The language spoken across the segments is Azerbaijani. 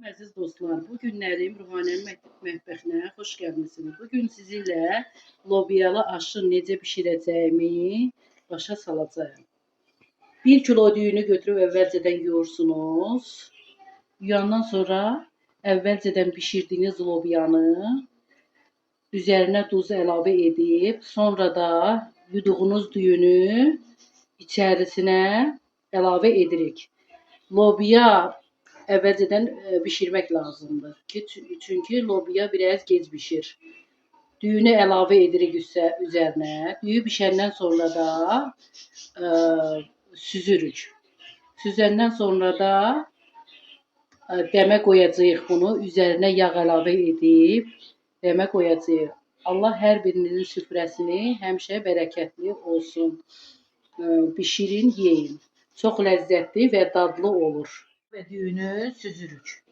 Əziz dostlar, bu günlərim Ruhanənin mətbəxinə xoş gəlmisiniz. Bugün sizinlə lobiyalı aşı necə bişirəcəyimi başa salacağım. 1 kilo düyünü götürüb əvvəlcədən yuyursunuz. Yuyandan sonra əvvəlcədən bişirdiyiniz lobiyanı üzərinə duz əlavə edib, sonra da yuduğunuz düyünü içərisinə əlavə edirik. Lobiya əvvəlcədən bişirmək lazımdır ki, çünki lobiya biraz gec bişir. Düyünü əlavə edirik üzərinə. Düyü bişəndən sonra da süzürük. Süzəndən sonra da dəmə qoyacağıq bunu. Üzərinə yağ əlavə edib dəmə qoyacağıq. Allah hər birinizin süfrəsini həmişə bərəkətli olsun. Bişirin, yeyin. Çox ləzzətli və dadlı olur. Və düyünü süzürük.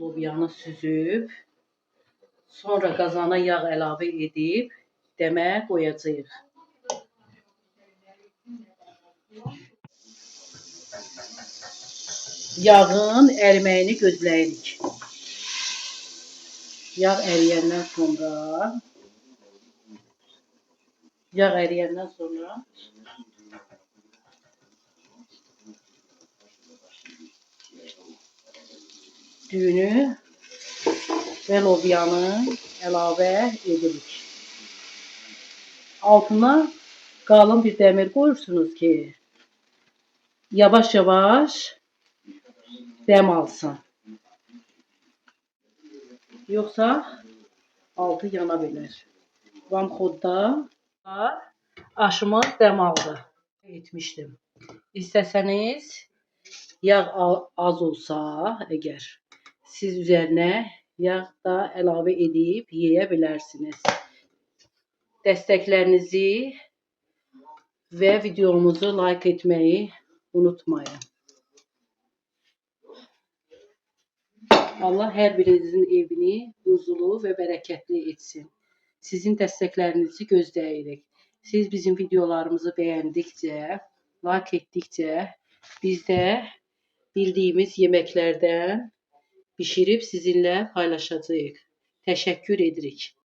Lobiyanı süzüb, sonra qazana yağ əlavə edib, dəmə qoyacağıq. Yağın əriməyini gözləyirik. Yağ əriyəndən sonra düyünü və lobiyanı əlavə edirik. Altına qalın bir dəmir qoyursunuz ki, yavaş-yavaş dəm alsın. Yoxsa altı yana bilər. Vamxodda aşımız dəm aldı. Etmişdim. İstəsəniz yağ az olsa əgər, siz üzərinə yağ da əlavə edib yeyə bilərsiniz. Dəstəklərinizi və videomuzu like etməyi unutmayın. Allah hər birinizin evini huzurlu və bərəkətli etsin. Sizin dəstəklərinizi gözləyirik. Siz bizim videolarımızı bəyəndikcə, like etdikcə biz də bildiyimiz yeməklərdən bişirib sizinlə paylaşacağıq. Təşəkkür edirik.